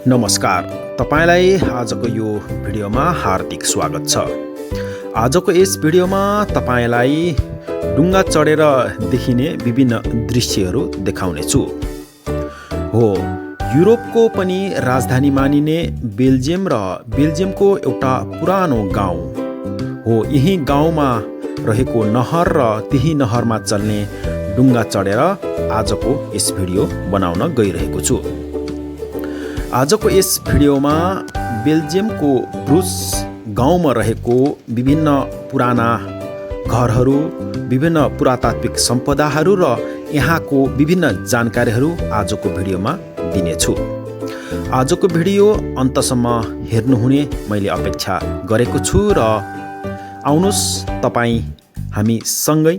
नमस्कार, तपाईलाई आजको यो भिडियोमा हार्दिक स्वागत छ। आजको यस भिडियोमा तपाईलाई डुङ्गा चढेर देखिने विभिन्न दृश्यहरू देखाउने छु। हो, युरोपको पनि राजधानी मानिने बेल्जियम र बेल्जियमको एउटा पुरानो गाउँ हो। यही गाउँमा रहेको नहर र त्यही नहरमा चल्ने डुङ्गा चढेर आजको यस भिडियो बनाउन गइरहेको छु। आजको यस भिडियोमा बेल्जियमको ब्रुज गाउँमा रहेको विभिन्न पुराना घरहरू, विभिन्न पुरातात्विक सम्पदाहरू र यहाँको विभिन्न जानकारीहरू आजको भिडियोमा दिनेछु। आजको भिडियो अन्तसम्म हेर्नुहुने मैले अपेक्षा गरेको छु र आउनुस् तपाईँ हामी सँगै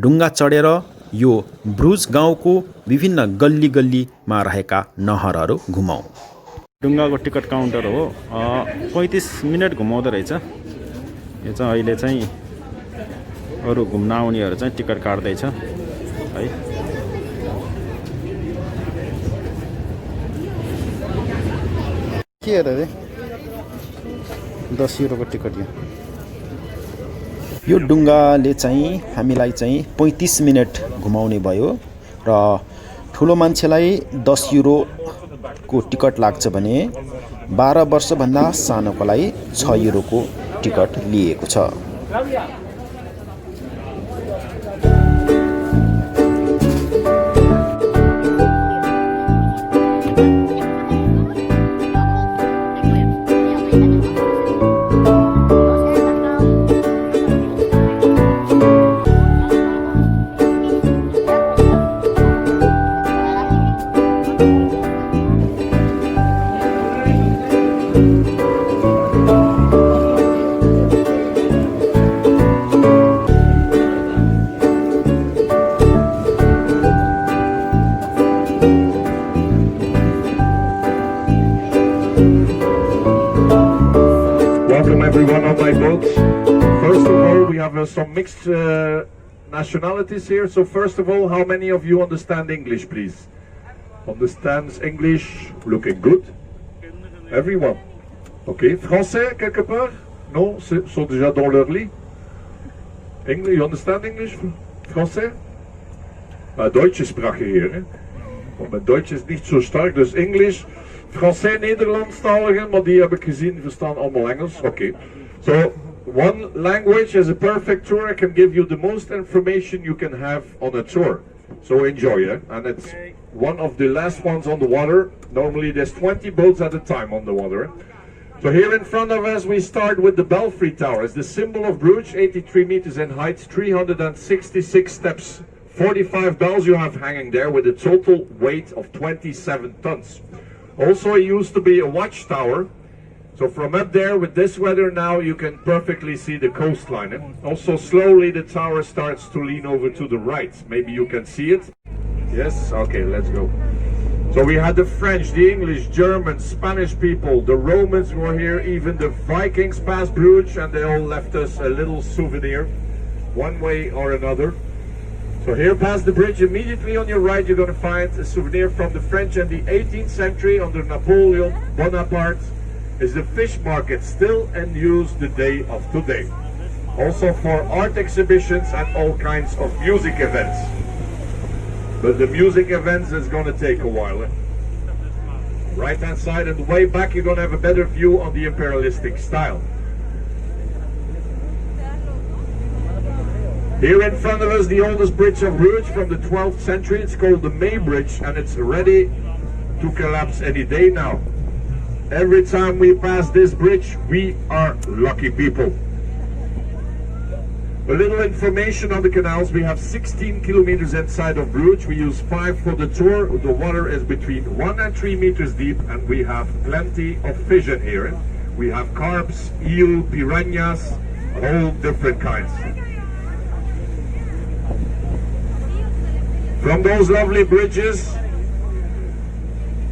डुङ्गा चढेर यो ब्रुज गाउँको विभिन्न गल्ली गल्लीमा रहेका नहरहरू घुमाउँ। डुङ्गाको टिकट काउन्टर हो। 35 मिनट घुमाउँदो रहेछ। यो चाहिँ अहिले चाहिँ अरू घुम्न आउनेहरू चाहिँ टिकट काट्दैछ है। के हेर रे, 10 युरोको टिकट यो डुङ्गाले चाहिँ हामीलाई चाहिँ 35 मिनट घुमाउने भयो र ठुलो मान्छेलाई 10 युरोको टिकट लाग्छ भने 12 वर्षभन्दा सानोको लागि 6 युरोको टिकट लिएको छ। Welcome everyone on my boat. First of all, we have some mixed nationalities here. So first of all, how many of you understand English, please? Understands English? Looking good. Everyone. Okay. Français quelque part? Non, sont déjà dans leur lit. English, you understand English? Français? Deutsche Sprache hier. Hè? Want mijn Duits is niet zo sterk, dus English. Français, Nederlandstaligen, maar die heb ik gezien, verstaan allemaal Engels. Okay. So, one language as a perfect tour, I can give you the most information you can have on a tour. So enjoy it. And it's one of the last ones on the water. Normally there's 20 boats at a time on the water. So here in front of us we start with the belfry tower. It's the symbol of Bruges, 83 meters in height, 366 steps. 45 bells you have hanging there with a total weight of 27 tons. Also, it used to be a watchtower. So from up there, with this weather now, you can perfectly see the coastline. Also, slowly the tower starts to lean over to the right. Maybe you can see it. Yes? Okay, let's go. So we had the French, the English, German, Spanish people, the Romans were here, even the Vikings passed Bruges, and they all left us a little souvenir, one way or another. So here past the bridge, immediately on your right, you're going to find a souvenir from the French and the 18th century under Napoleon Bonaparte. Is the fish market still in use the day of today. Also for art exhibitions and all kinds of music events. But the music events is going to take a while. Right hand side and way back, you're going to have a better view on the imperialistic style. Here in front of us, the oldest bridge of Bruges from the 12th century. It's called the May Bridge, and it's ready to collapse any day now. Every time we pass this bridge, we are lucky people. A little information on the canals. We have 16 kilometers inside of Bruges. We use 5 for the tour. The water is between 1 and 3 meters deep, and we have plenty of fish in here. We have carps, eel, piranhas, all different kinds. From those lovely bridges,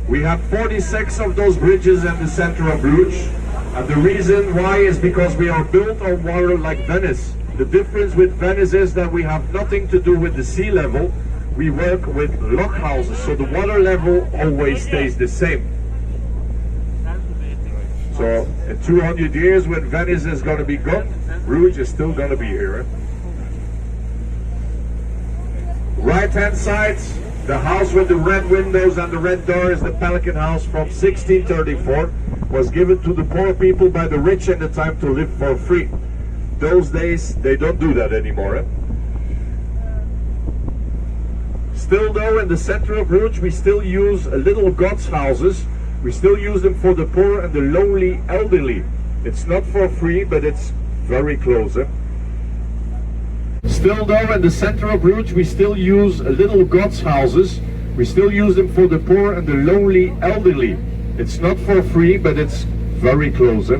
we have 46 of those bridges in the center of Bruges. And the reason why is because we are built on water like Venice. The difference with Venice is that we have nothing to do with the sea level. We work with lock houses, so the water level always stays the same. So in 200 years, when Venice is going to be gone, Bruges is still going to be here. Right hand side, the house with the red windows and the red doors, the Pelican House from 1634, was given to the poor people by the rich in the time to live for free. Those days, they don't do that anymore. Still though, in the center of Bruges, we still use little God's houses. We still use them for the poor and the lonely elderly. It's not for free, but it's very close. Still though, in the center of Bruges, we still use little God's houses. We still use them for the poor and the lonely elderly. It's not for free, but it's very close.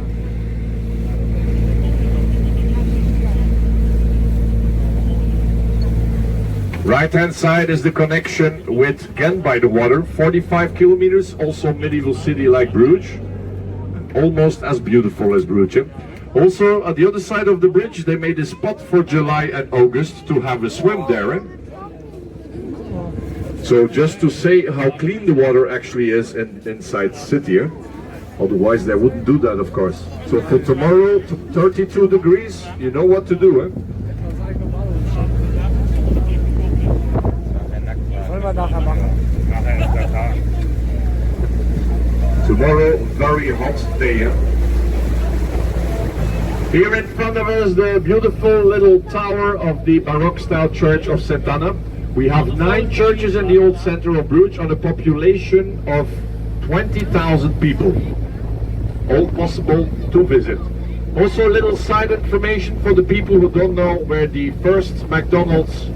Right hand side is the connection with Ghent by the water, 45 kilometers, also medieval city like Bruges, and almost as beautiful as Bruges. Also at the other side of the bridge they made a spot for July and August to have a swim there. So just to say how clean the water actually is inside the city. Otherwise they wouldn't do that, of course. So for tomorrow, 32 degrees, you know what to do. Tomorrow, very hot day. Here in front of us, the beautiful little tower of the Baroque style church of St. Anna. We have 9 churches in the old center of Bruges on a population of 20,000 people. All possible to visit. Also a little side information for the people who don't know where the first McDonald's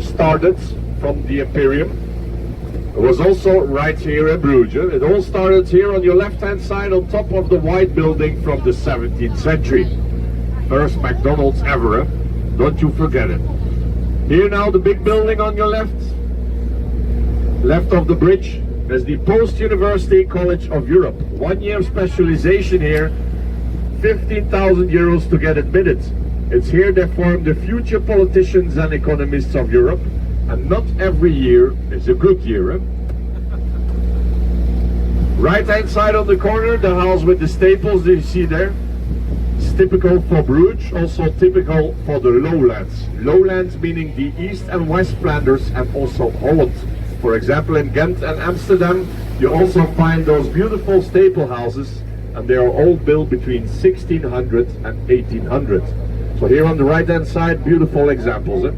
started from the Imperium. It was also right here in Bruges. It all started here on your left hand side on top of the white building from the 17th century. First McDonald's ever, don't you forget it. Here now the big building on your left of the bridge, is the Post-University College of Europe. 1 year specialization here, 15,000 euros to get admitted. It's here they form the future politicians and economists of Europe, and not every year is a good year. Right hand side on the corner, the house with the staples that you see there. It's typical for Bruges, also typical for the lowlands. Lowlands meaning the East and West Flanders and also Holland. For example, in Ghent and Amsterdam, you also find those beautiful staple houses, and they are all built between 1600 and 1800. So here on the right hand side, beautiful examples.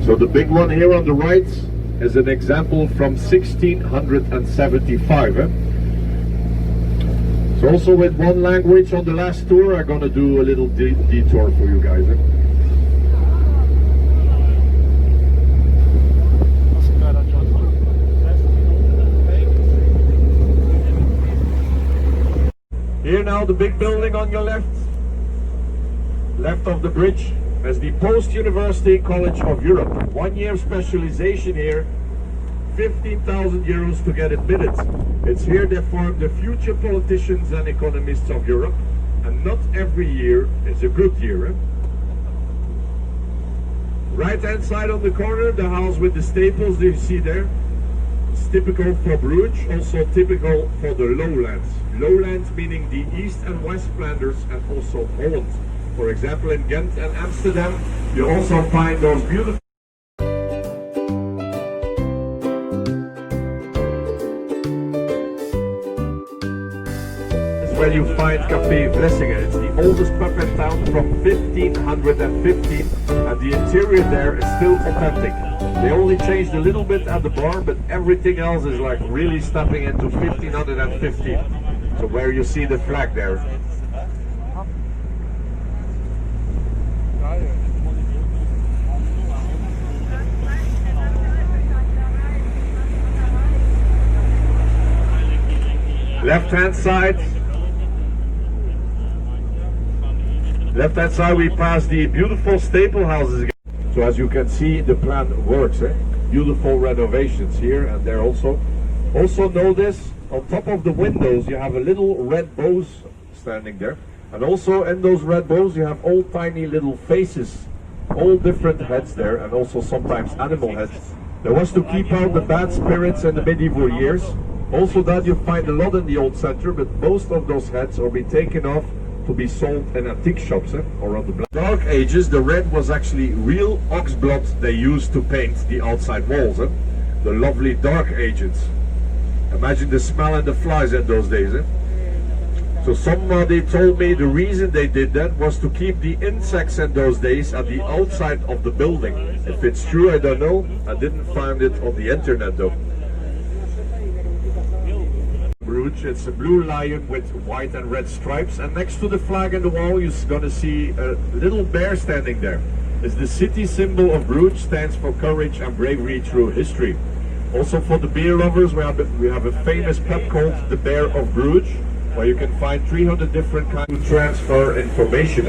So the big one here on the right is an example from 1675. So also with one language on the last tour, I'm gonna do a little detour for you guys. Here now the big building on your left of the bridge, is the Post-University College of Europe. 1 year specialization here, 15,000 euros to get admitted. It's here they form the future politicians and economists of Europe, and not every year is a good year. Right hand side on the corner, the house with the staples that you see there. It's typical for Bruges, also typical for the lowlands. Lowlands meaning the East and West Flanders and also Holland. For example, in Ghent and Amsterdam, you also find those beautiful. That's where you find Café Vlessingen. It's the oldest pub in town from 1515, and the interior there is still authentic. They only changed a little bit at the bar, but everything else is like really stepping into 1515. So where you see the flag there. Left hand side we pass the beautiful staple houses again. So as you can see, the plan works. Beautiful renovations here and there also. Also notice on top of the windows you have a little red bows standing there, and also in those red bows you have all tiny little faces, all different heads there, and also sometimes animal heads. That was to keep out the bad spirits in the medieval years. Also that you find a lot in the old center, but most of those heads will be taken off to be sold in antique shops or on the black. Dark Ages, the red was actually real ox blood they used to paint the outside walls. The lovely Dark Ages. Imagine the smell and the flies in those days. So somebody told me the reason they did that was to keep the insects in those days at the outside of the building. If it's true, I don't know. I didn't find it on the internet though. Bruges, it's a blue lion with white and red stripes, and next to the flag in the wall you're gonna see a little bear standing there. It's the city symbol of Bruges, stands for courage and bravery through history. Also for the beer lovers, we have a famous pub called the Bear of Bruges, where you can find 300 different kinds to transfer information.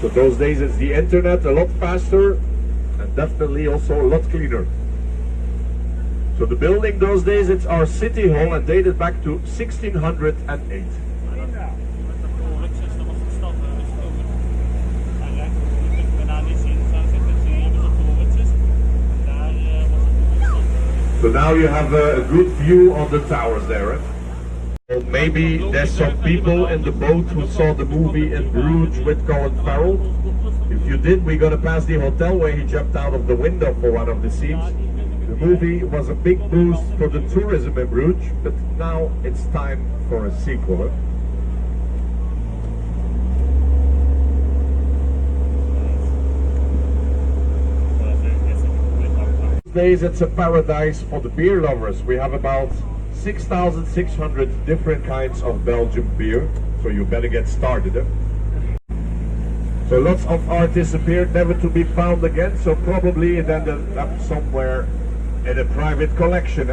So those days it's the internet, a lot faster and definitely also a lot cleaner. So the building those days, it's our city hall and dated back to 1608. So now you have a good view on the towers there. Well, maybe there's some people in the boat who saw the movie in Bruges with Colin Farrell. If you did, we're gonna pass the hotel where he jumped out of the window for one of the scenes. The movie was a big boost for the tourism in Bruges, but now it's time for a sequel. These days it's a paradise for the beer lovers. We have about 6,600 different kinds of Belgian beer, so you better get started. So lots of artists appeared, never to be found again, so probably it ended up somewhere in a private collection.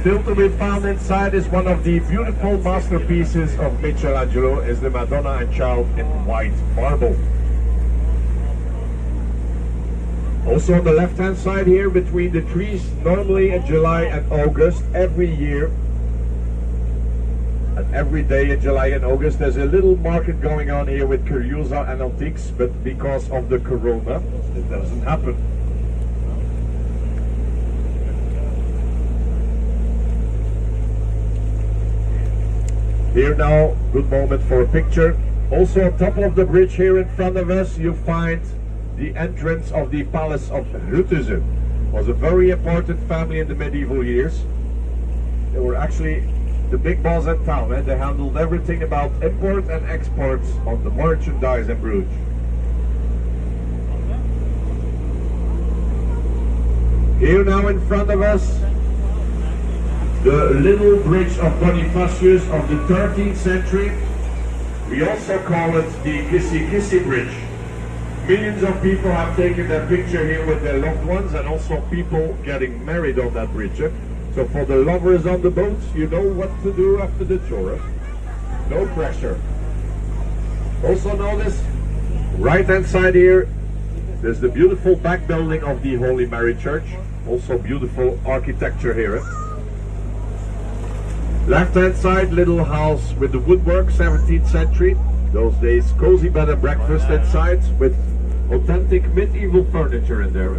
Still to be found inside is one of the beautiful masterpieces of Michelangelo, is the Madonna and Child in white marble. Also on the left hand side here between the trees, normally in July and August every year, and every day in July and August there's a little market going on here with curiosa and antiques, but because of the corona it doesn't happen. Here now, good moment for a picture. Also on top of the bridge here in front of us you find the entrance of the palace of Ruthusen. Was a very important family in the medieval years. They were actually the big boss in town, and they handled everything about import and exports on the merchandise in Bruges. Here now in front of us, the little bridge of Bonifacius of the 13th century. We also call it the Kissy Kissy Bridge. Millions of people have taken their picture here with their loved ones, and also people getting married on that bridge. So for the lovers on the boats, you know what to do after the tour. No pressure. Also notice, right hand side here, there's the beautiful back building of the Holy Mary Church. Also beautiful architecture here. Left hand side, little house with the woodwork, 17th century. Those days, cozy bed and breakfast inside with authentic medieval furniture in there.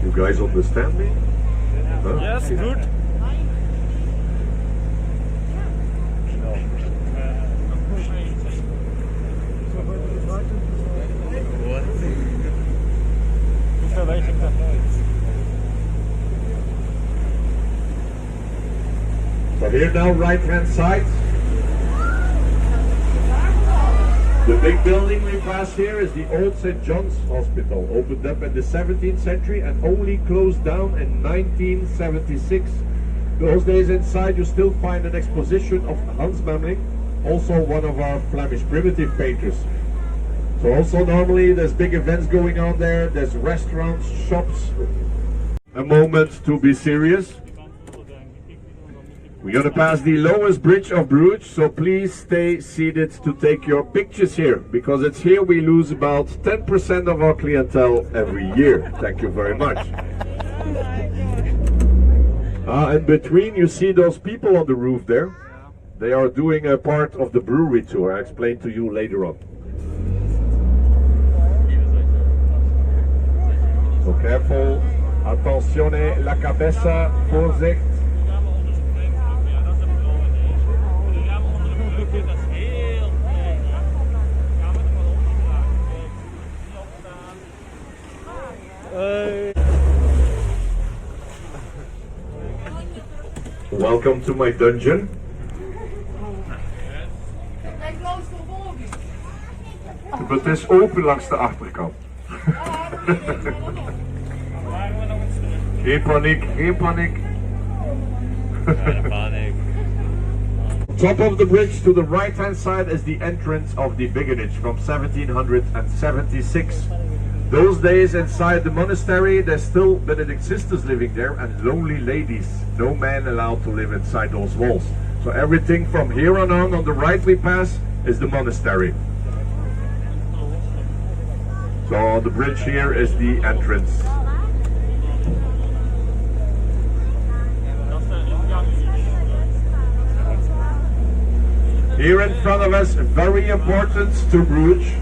You guys understand me? Huh? Yes, good. So here now, right hand side, the big building we pass here is the old St. John's Hospital, opened up in the 17th century and only closed down in 1976. Those days inside you still find an exposition of Hans Memling, also one of our Flemish primitive painters. So also normally there's big events going on there, there's restaurants, shops. a moment to be serious. We're going to pass the lowest bridge of Bruges, so please stay seated to take your pictures here, because it's here we lose about 10% of our clientele every year. Thank you very much. In between, you see those people on the roof there. They are doing a part of the brewery tour. I'll explain to you later on. So careful. Attenzione la cabeza, Vorsicht. Welcome to my dungeon. Het is open langs de achterkant. Geen paniek, geen paniek. Top of the bridge to the right hand side is the entrance of the Beginage from 1776. Those days inside the monastery there's still Benedict sisters living there and lonely ladies. No man allowed to live inside those walls. So everything from here on the right we pass is the monastery. So on the bridge here is the entrance. Here in front of us, very important to Bruges,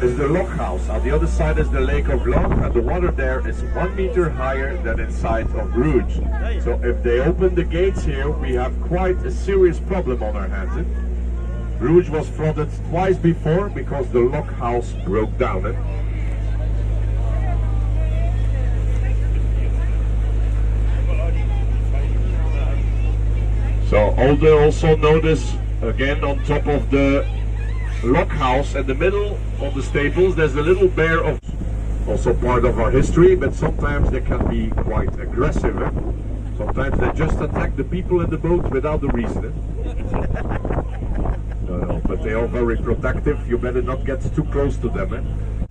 is the lock house. On the other side is the Lake of Loch, and the water there is 1 meter higher than inside of Bruges. So if they open the gates here, we have quite a serious problem on our hands. Bruges was flooded twice before because the lock house broke down. So also notice again on top of the lock house in the middle of the stables there's a little bear, of also part of our history, but sometimes they can be quite aggressive. Sometimes they just attack the people in the boat without the reason. No, but they are very protective. You better not get too close to them.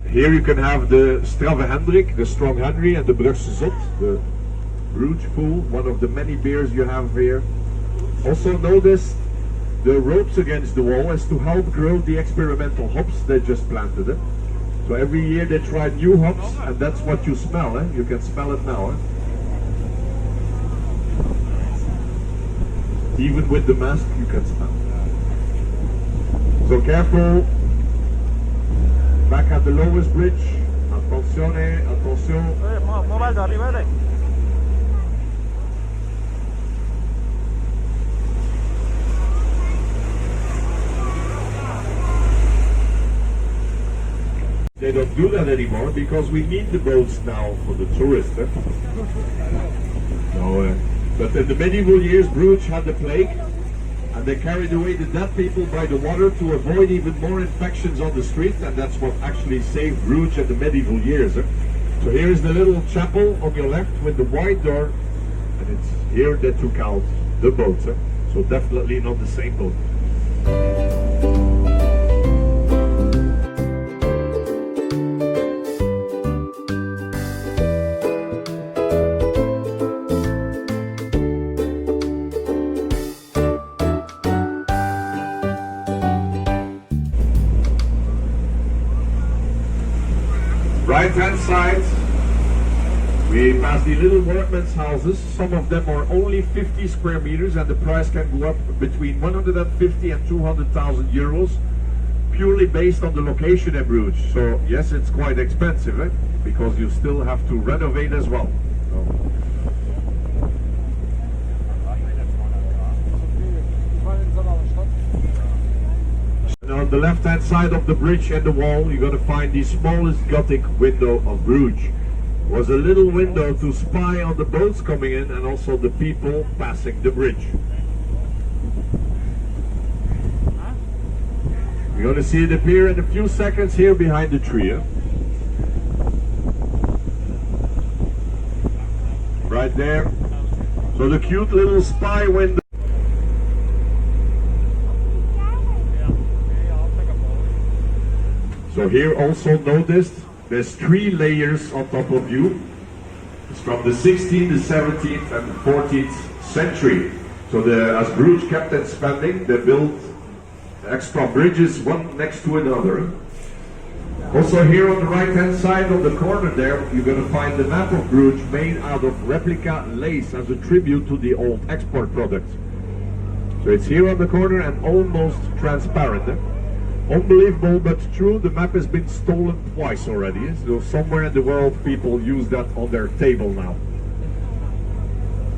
Here you can have the Strave Hendrik, the Strong Henry, and the Brugse Zot, the Bruges Fool, one of the many beers you have here. Also notice the ropes against the wall is to help grow the experimental hops they just planted. So every year they try new hops, and that's what you smell. You can smell it now. Even with the mask you can smell. So careful. Back at the lowest bridge. Attenzione, attention. They don't do that anymore because we need the boats now for the tourists. No, but in the medieval years, Bruges had the plague, and they carried away the dead people by the water to avoid even more infections on the street, and that's what actually saved Bruges in the medieval years. So here is the little chapel on your left with the wide door, and it's here they took out the boats. So definitely not the same boat. Right hand side, we pass the little workmen's houses. Some of them are only 50 square meters and the price can go up between 150 and 200,000 euros, purely based on the location in Bruges. So yes, it's quite expensive because you still have to renovate as well. And on the left hand side of the bridge and the wall, you're going to find the smallest Gothic window of Bruges. It was a little window to spy on the boats coming in and also the people passing the bridge. You're going to see it appear in a few seconds here behind the tree. Right there. So the cute little spy window. So here also notice there's 3 layers on top of you. It's from the 16th, the 17th, and the 14th century. So as Bruges kept expanding, they built extra bridges one next to another. Also here on the right-hand side of the corner there, you're going to find the map of Bruges made out of replica lace as a tribute to the old export product. So it's here on the corner and almost transparent. Unbelievable but true, the map has been stolen twice already. So somewhere in the world people use that on their table now.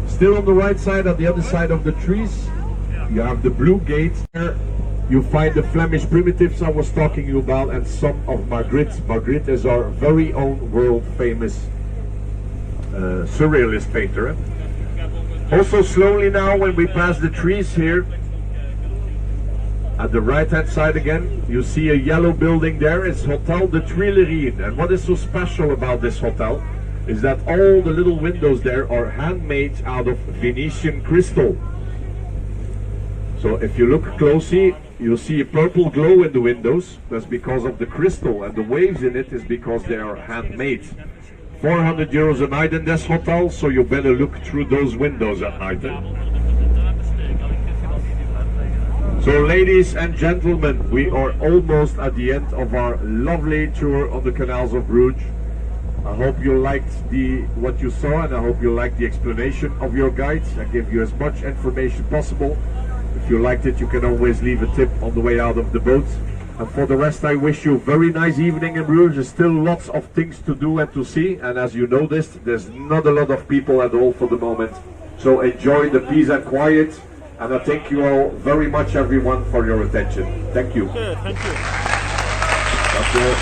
Still on the right side, on the other side of the trees, you have the blue gate. There you find the Flemish primitives I was talking about and some of Markt. Markt is our very own world famous surrealist painter. Also slowly now when we pass the trees here, at the right hand side again, you see a yellow building there. It's Hotel de Tuileries. And what is so special about this hotel is that all the little windows there are handmade out of Venetian crystal. So if you look closely, you'll see a purple glow in the windows. That's because of the crystal, and the waves in it is because they are handmade. 400 euros a night in this hotel, so you better look through those windows at night. So ladies and gentlemen, we are almost at the end of our lovely tour on the canals of Bruges. I hope you liked what you saw, and I hope you liked the explanation of your guides. I gave you as much information possible. If you liked it, you can always leave a tip on the way out of the boat. And for the rest, I wish you a very nice evening in Bruges. There's still lots of things to do and to see. And as you noticed, there's not a lot of people at all for the moment. So enjoy the peace and quiet. And I thank you all very much, everyone, for your attention. Thank you. Okay, thank you. That's all.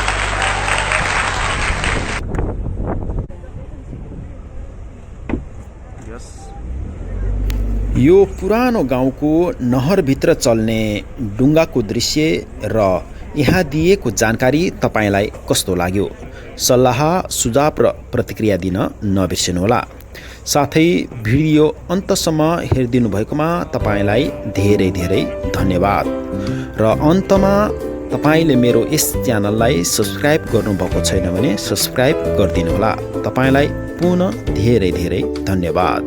यो पुरानो गाउँको नहरभित्र चल्ने डुङ्गाको दृश्य र यहाँ दिएको जानकारी तपाईलाई कस्तो लाग्यो? सल्लाह, सुझाव र प्रतिक्रिया दिन नबिर्सनुहोला। साथै भिडियो अन्तसम्म हेरिदिनु भएकोमा तपाईलाई धेरै धेरै धन्यवाद। र अन्तमा तपाईले मेरो यस च्यानललाई सब्स्क्राइब गर्नुभएको छैन भने सब्स्क्राइब गरिदिनुहोला। तपाईलाई पुनः धेरै धेरै धन्यवाद।